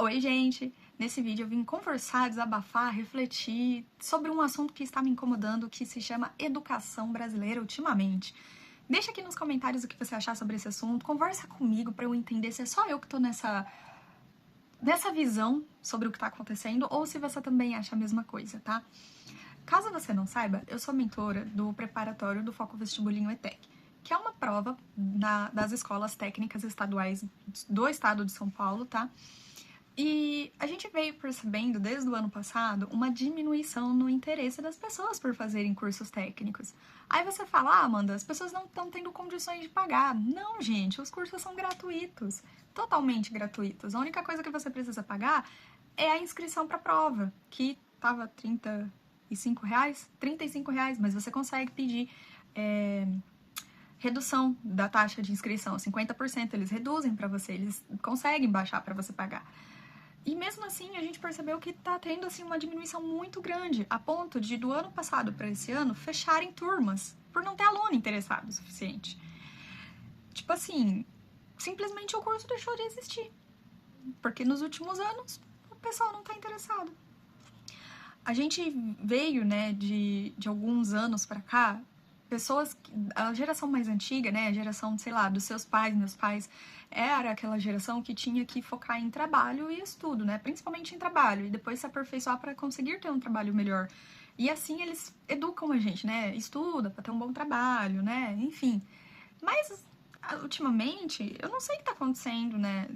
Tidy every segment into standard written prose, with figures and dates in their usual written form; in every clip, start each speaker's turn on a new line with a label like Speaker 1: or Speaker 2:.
Speaker 1: Oi, gente! Nesse vídeo eu vim conversar, desabafar, refletir sobre um assunto que está me incomodando, que se chama educação brasileira ultimamente. Deixa aqui nos comentários o que você achar sobre esse assunto, conversa comigo para eu entender se é só eu que tô nessa visão sobre o que está acontecendo ou se você também acha a mesma coisa, tá? Caso você não saiba, eu sou mentora do preparatório do Foco Vestibulinho ETEC, que é uma prova das escolas técnicas estaduais do estado de São Paulo, tá? E a gente veio percebendo desde o ano passado uma diminuição no interesse das pessoas por fazerem cursos técnicos. Aí você fala, Amanda, as pessoas não estão tendo condições de pagar. Não, gente, os cursos são gratuitos, totalmente gratuitos. A única coisa que você precisa pagar é a inscrição para a prova, que estava R$ 35, mas você consegue pedir redução da taxa de inscrição, 50% eles reduzem para você, eles conseguem baixar para você pagar. E mesmo assim, a gente percebeu que tá tendo assim uma diminuição muito grande, a ponto de do ano passado para esse ano fecharem turmas por não ter aluno interessado o suficiente. Tipo assim, simplesmente o curso deixou de existir, porque nos últimos anos o pessoal não tá interessado. A gente veio, né, de alguns anos para cá, pessoas, a geração mais antiga, né, a geração, sei lá, dos seus pais, meus pais, era aquela geração que tinha que focar em trabalho e estudo, né, principalmente em trabalho, e depois se aperfeiçoar para conseguir ter um trabalho melhor. E assim eles educam a gente, né, estuda para ter um bom trabalho, né, enfim. Mas, ultimamente, eu não sei o que tá acontecendo, né,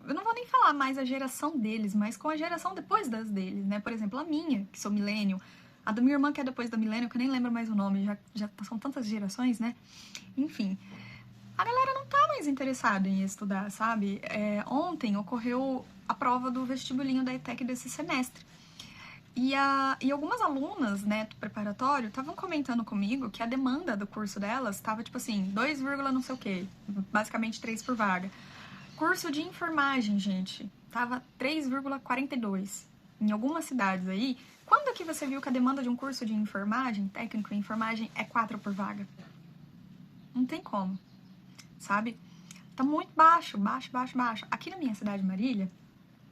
Speaker 1: eu não vou nem falar mais a geração deles, mas com a geração depois das deles, né? Por exemplo, a minha, que sou millennial, a da minha irmã, que é depois da millennial, que eu nem lembro mais o nome, já são tantas gerações, né? Enfim, a galera não tá mais interessada em estudar, sabe? Ontem ocorreu a prova do vestibulinho da ETEC desse semestre. E algumas alunas, né, do preparatório, estavam comentando comigo que a demanda do curso delas estava, tipo assim, 2, não sei o quê, basicamente 3 por vaga. Curso de enfermagem, gente, tava 3,42 em algumas cidades aí. Quando que você viu que a demanda de um curso de enfermagem, técnico em enfermagem, é 4 por vaga? Não tem como, sabe? Tá muito baixo, baixo, baixo, baixo. Aqui na minha cidade, Marília,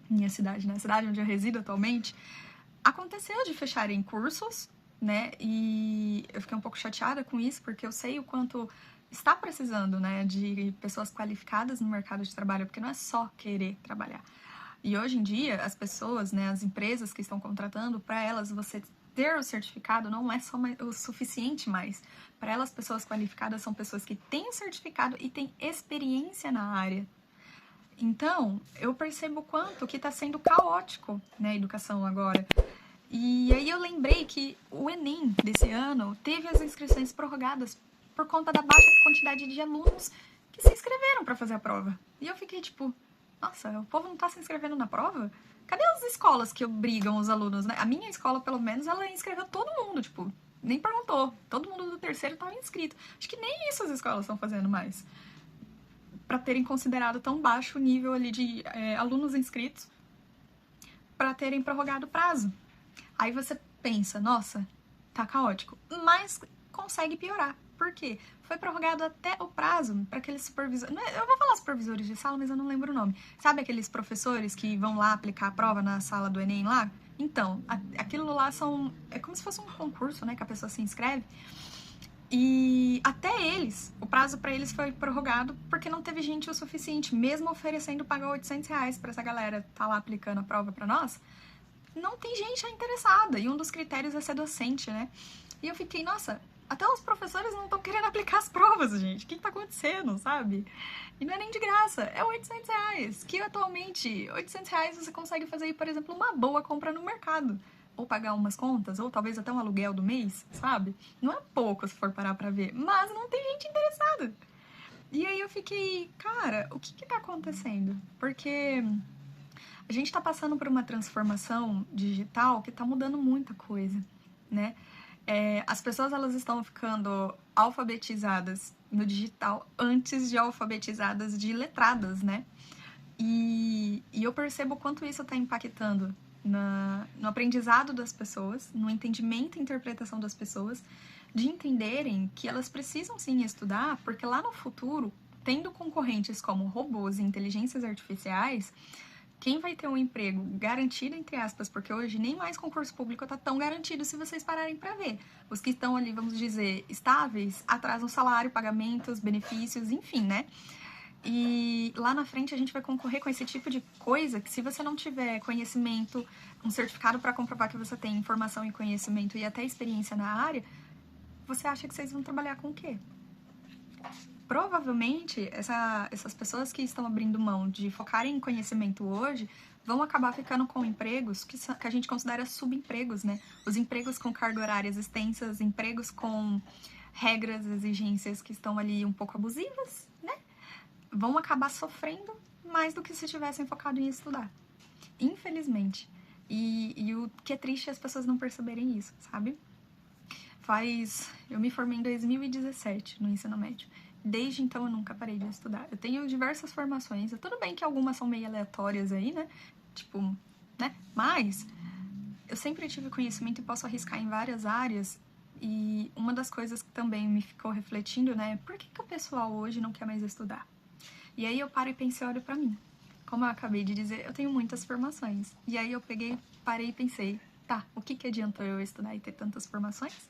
Speaker 1: minha cidade, né, a cidade onde eu resido atualmente, aconteceu de fecharem cursos, né, e eu fiquei um pouco chateada com isso, porque eu sei o quanto está precisando, né, de pessoas qualificadas no mercado de trabalho, porque não é só querer trabalhar. E hoje em dia, as pessoas, né, as empresas que estão contratando, para elas você ter o certificado não é só o suficiente mais. Para elas, pessoas qualificadas são pessoas que têm o certificado e têm experiência na área. Então, eu percebo o quanto que está sendo caótico, né, a educação agora. E aí eu lembrei que o Enem desse ano teve as inscrições prorrogadas por conta da baixa quantidade de alunos que se inscreveram para fazer a prova. E eu fiquei tipo, nossa, o povo não tá se inscrevendo na prova? Cadê as escolas que obrigam os alunos, né? A minha escola, pelo menos, ela inscreveu todo mundo, tipo, nem perguntou. Todo mundo do terceiro estava inscrito. Acho que nem isso as escolas estão fazendo mais. Para terem considerado tão baixo o nível ali de alunos inscritos para terem prorrogado o prazo. Aí você pensa, nossa, tá caótico, mas consegue piorar. Por quê? Foi prorrogado até o prazo para aqueles supervisores. Eu vou falar supervisores de sala, mas eu não lembro o nome. Sabe aqueles professores que vão lá aplicar a prova na sala do Enem lá? Então, aquilo lá é como se fosse um concurso, né? Que a pessoa se inscreve. E até eles, o prazo para eles foi prorrogado porque não teve gente o suficiente, mesmo oferecendo pagar R$ 800 para essa galera tá lá aplicando a prova para nós. Não tem gente interessada, e um dos critérios é ser docente, né? E eu fiquei, nossa, até os professores não estão querendo aplicar as provas, gente. O que tá acontecendo, sabe? E não é nem de graça, é R$ 800, que atualmente, R$ 800 você consegue fazer, por exemplo, uma boa compra no mercado. Ou pagar umas contas, ou talvez até um aluguel do mês, sabe? Não é pouco se for parar pra ver, mas não tem gente interessada. E aí eu fiquei, cara, o que tá acontecendo? Porque a gente está passando por uma transformação digital que está mudando muita coisa, né? As pessoas elas estão ficando alfabetizadas no digital antes de alfabetizadas de letradas, né? E eu percebo o quanto isso está impactando no aprendizado das pessoas, no entendimento e interpretação das pessoas, de entenderem que elas precisam sim estudar, porque lá no futuro, tendo concorrentes como robôs e inteligências artificiais, Quem vai ter um emprego garantido, entre aspas, porque hoje nem mais concurso público tá tão garantido se vocês pararem para ver. Os que estão ali, vamos dizer, estáveis, atrasam salário, pagamentos, benefícios, enfim, né? E lá na frente a gente vai concorrer com esse tipo de coisa que, se você não tiver conhecimento, um certificado para comprovar que você tem informação e conhecimento e até experiência na área, você acha que vocês vão trabalhar com o quê? Provavelmente, essas pessoas que estão abrindo mão de focar em conhecimento hoje vão acabar ficando com empregos que a gente considera subempregos, né? Os empregos com carga horárias extensas, empregos com regras, exigências que estão ali um pouco abusivas, né? Vão acabar sofrendo mais do que se tivessem focado em estudar. Infelizmente. E o que é triste é as pessoas não perceberem isso, sabe? Eu me formei em 2017 no ensino médio. Desde então eu nunca parei de estudar. Eu tenho diversas formações. Tudo bem que algumas são meio aleatórias aí, né? Tipo, né? Mas eu sempre tive conhecimento e posso arriscar em várias áreas. E uma das coisas que também me ficou refletindo, né? Por que o pessoal hoje não quer mais estudar? E aí eu paro e pensei, olho pra mim. Como eu acabei de dizer, eu tenho muitas formações. E aí eu parei e pensei, tá, o que adiantou eu estudar e ter tantas formações?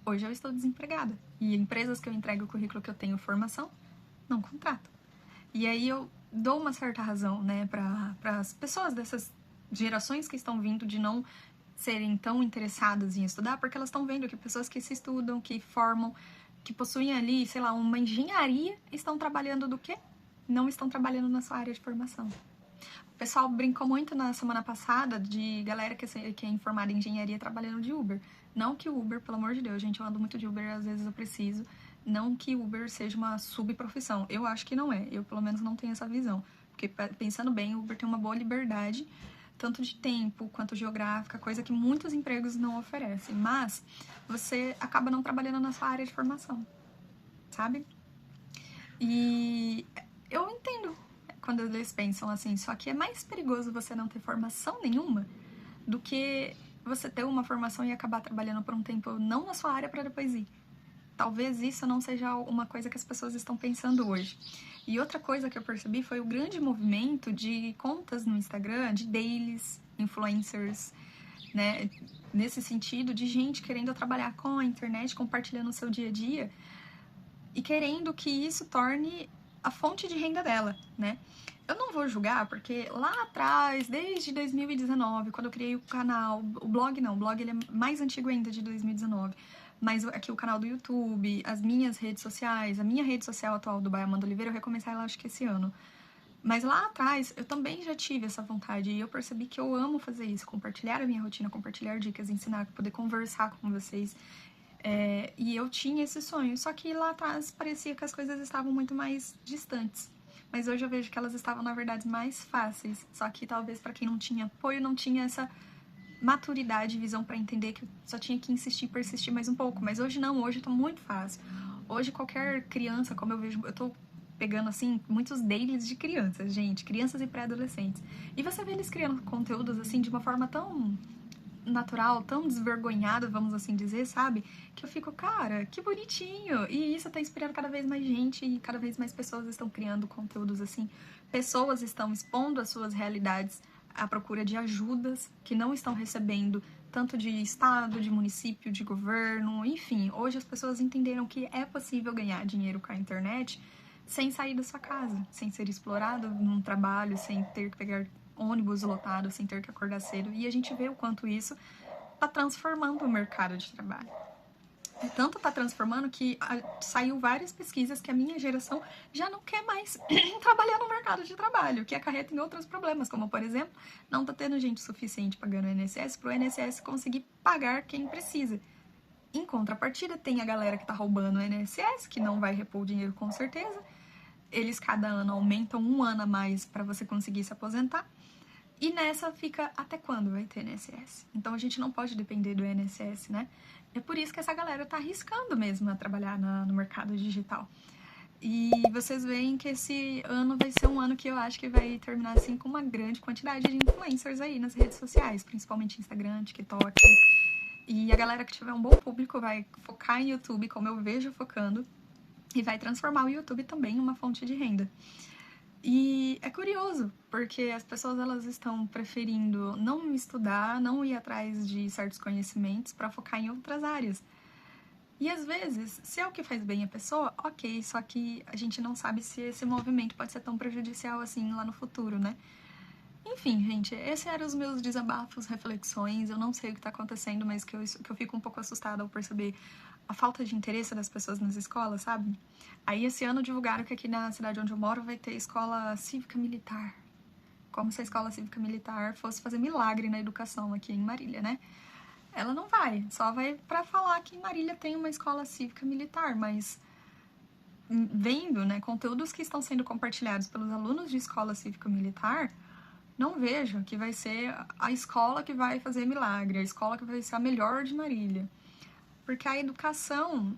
Speaker 1: Hoje eu estou desempregada. E empresas que eu entrego o currículo que eu tenho formação, não contratam. E aí eu dou uma certa razão, né, para as pessoas dessas gerações que estão vindo de não serem tão interessadas em estudar, porque elas estão vendo que pessoas que se estudam, que formam, que possuem ali, sei lá, uma engenharia, estão trabalhando do quê? Não estão trabalhando na sua área de formação. O pessoal brincou muito na semana passada de galera que é informada em engenharia trabalhando de Uber. Não que o Uber, pelo amor de Deus, gente, eu ando muito de Uber, às vezes eu preciso. Não que Uber seja uma subprofissão. Eu acho que não é. Eu, pelo menos, não tenho essa visão. Porque, pensando bem, o Uber tem uma boa liberdade, tanto de tempo quanto geográfica, coisa que muitos empregos não oferecem. Mas você acaba não trabalhando na sua área de formação, sabe? E eu entendo quando eles pensam assim, só que é mais perigoso você não ter formação nenhuma do que você ter uma formação e acabar trabalhando por um tempo não na sua área para depois ir. Talvez isso não seja uma coisa que as pessoas estão pensando hoje. E outra coisa que eu percebi foi o grande movimento de contas no Instagram, de dailies, influencers, né? Nesse sentido, de gente querendo trabalhar com a internet, compartilhando o seu dia a dia e querendo que isso torne a fonte de renda dela, né? Eu não vou julgar, porque lá atrás, desde 2019, quando eu criei o canal, o blog ele é mais antigo ainda, de 2019, mas aqui o canal do YouTube, as minhas redes sociais, a minha rede social atual do Baia Amanda Oliveira, eu recomecei ela acho que esse ano. Mas lá atrás, eu também já tive essa vontade e eu percebi que eu amo fazer isso, compartilhar a minha rotina, compartilhar dicas, ensinar, poder conversar com vocês. E eu tinha esse sonho, só que lá atrás parecia que as coisas estavam muito mais distantes. Mas hoje eu vejo que elas estavam, na verdade, mais fáceis. Só que talvez para quem não tinha apoio, não tinha essa maturidade e visão para entender que só tinha que insistir e persistir mais um pouco. Mas hoje não, hoje tá muito fácil. Hoje qualquer criança, como eu vejo, eu tô pegando, assim, muitos dailies de crianças, gente. Crianças e pré-adolescentes. E você vê eles criando conteúdos, assim, de uma forma tão natural, tão desvergonhada, vamos assim dizer, sabe? Que eu fico, cara, que bonitinho. E isso tá inspirando cada vez mais gente e cada vez mais pessoas estão criando conteúdos assim. Pessoas estão expondo as suas realidades à procura de ajudas que não estão recebendo, tanto de estado, de município, de governo, enfim. Hoje as pessoas entenderam que é possível ganhar dinheiro com a internet sem sair da sua casa, sem ser explorado num trabalho, sem ter que pegar ônibus lotado, sem ter que acordar cedo. E a gente vê o quanto isso está transformando o mercado de trabalho. E tanto está transformando que saiu várias pesquisas que a minha geração já não quer mais trabalhar no mercado de trabalho, que acarreta em outros problemas, como, por exemplo, não está tendo gente suficiente pagando o INSS para o INSS conseguir pagar quem precisa. Em contrapartida, tem a galera que está roubando o INSS, que não vai repor o dinheiro com certeza. Eles cada ano aumentam um ano a mais para você conseguir se aposentar. E nessa fica até quando vai ter INSS? Então a gente não pode depender do INSS, né? É por isso que essa galera tá arriscando mesmo a trabalhar no mercado digital. E vocês veem que esse ano vai ser um ano que eu acho que vai terminar assim com uma grande quantidade de influencers aí nas redes sociais, principalmente Instagram, TikTok. E a galera que tiver um bom público vai focar em YouTube, como eu vejo focando, e vai transformar o YouTube também em uma fonte de renda. E é curioso, porque as pessoas elas estão preferindo não estudar, não ir atrás de certos conhecimentos para focar em outras áreas. E às vezes, se é o que faz bem a pessoa, ok, só que a gente não sabe se esse movimento pode ser tão prejudicial assim lá no futuro, né? Enfim, gente, esses eram os meus desabafos, reflexões. Eu não sei o que tá acontecendo, mas que eu fico um pouco assustada ao perceber a falta de interesse das pessoas nas escolas, sabe? Aí esse ano divulgaram que aqui na cidade onde eu moro vai ter escola cívica militar. Como se a escola cívica militar fosse fazer milagre na educação aqui em Marília, né? Ela não vai, só vai pra falar que em Marília tem uma escola cívica militar, mas vendo, né, conteúdos que estão sendo compartilhados pelos alunos de escola cívica militar, não vejo que vai ser a escola que vai fazer milagre, a escola que vai ser a melhor de Marília. Porque a educação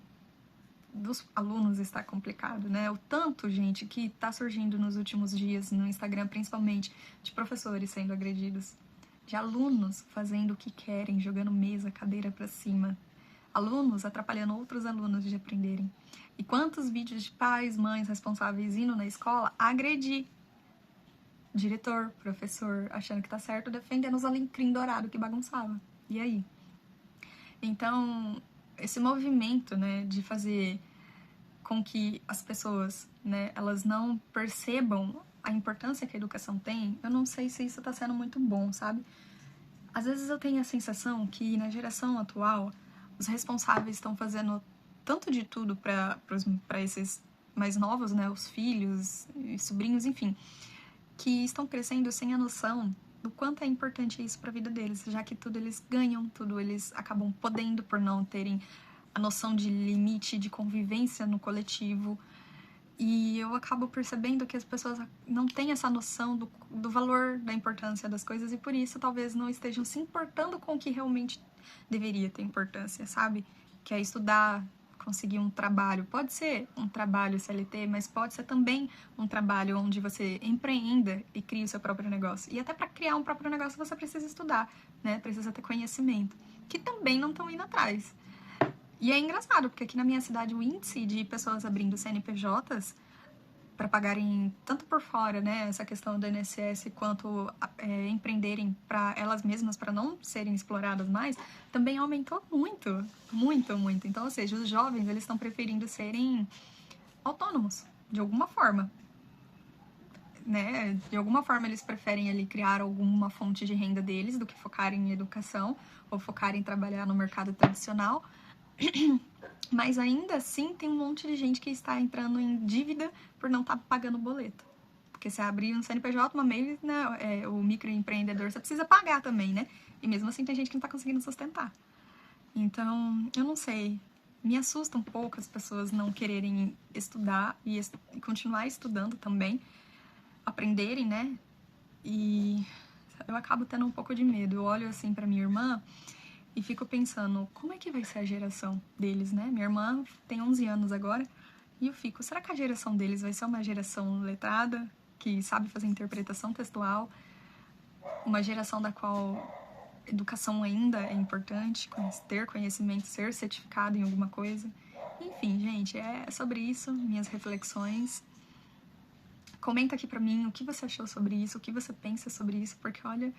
Speaker 1: dos alunos está complicado, né? O tanto, gente, que está surgindo nos últimos dias no Instagram, principalmente de professores sendo agredidos, de alunos fazendo o que querem, jogando mesa, cadeira para cima, alunos atrapalhando outros alunos de aprenderem. E quantos vídeos de pais, mães responsáveis indo na escola agredir diretor, professor, achando que tá certo, defendendo os alecrim dourado que bagunçava. E aí? Então, esse movimento, né, de fazer com que as pessoas, né, elas não percebam a importância que a educação tem, eu não sei se isso tá sendo muito bom, sabe? Às vezes eu tenho a sensação que na geração atual, os responsáveis estão fazendo tanto de tudo para esses mais novos, né, os filhos e sobrinhos, enfim, que estão crescendo sem a noção do quanto é importante isso para a vida deles, já que tudo eles ganham, tudo eles acabam podendo por não terem a noção de limite, de convivência no coletivo. E eu acabo percebendo que as pessoas não têm essa noção do valor, da importância das coisas e por isso talvez não estejam se importando com o que realmente deveria ter importância, sabe? Que é estudar, conseguir um trabalho. Pode ser um trabalho CLT, mas pode ser também um trabalho onde você empreenda e crie o seu próprio negócio. E até para criar um próprio negócio você precisa estudar, né? Precisa ter conhecimento, que também não estão indo atrás. E é engraçado, porque aqui na minha cidade o índice de pessoas abrindo CNPJs para pagarem tanto por fora, né, essa questão do INSS, quanto empreenderem para elas mesmas, para não serem exploradas mais, também aumentou muito, muito, muito. Então, ou seja, os jovens, eles estão preferindo serem autônomos, de alguma forma, né? De alguma forma, eles preferem ali criar alguma fonte de renda deles do que focarem em educação ou focarem em trabalhar no mercado tradicional. Mas ainda assim tem um monte de gente que está entrando em dívida por não estar pagando o boleto. Porque se abrir um CNPJ, uma MEI, né, o microempreendedor, você precisa pagar também, né? E mesmo assim tem gente que não está conseguindo sustentar. Então, eu não sei. Me assusta um pouco as pessoas não quererem estudar e continuar estudando também, aprenderem, né? E eu acabo tendo um pouco de medo. Eu olho assim para minha irmã e fico pensando, como é que vai ser a geração deles, né? Minha irmã tem 11 anos agora, e eu fico, será que a geração deles vai ser uma geração letrada, que sabe fazer interpretação textual, uma geração da qual educação ainda é importante, ter conhecimento, ser certificado em alguma coisa? Enfim, gente, é sobre isso, minhas reflexões. Comenta aqui pra mim o que você achou sobre isso, o que você pensa sobre isso, porque olha,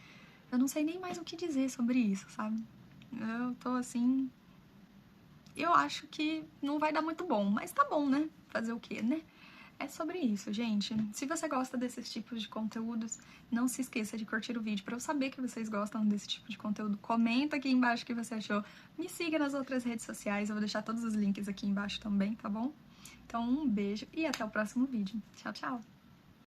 Speaker 1: eu não sei nem mais o que dizer sobre isso, sabe? Eu tô assim. Eu acho que não vai dar muito bom, mas tá bom, né? Fazer o quê, né? É sobre isso, gente. Se você gosta desses tipos de conteúdos, não se esqueça de curtir o vídeo. Para eu saber que vocês gostam desse tipo de conteúdo, comenta aqui embaixo o que você achou. Me siga nas outras redes sociais, eu vou deixar todos os links aqui embaixo também, tá bom? Então, um beijo e até o próximo vídeo. Tchau, tchau!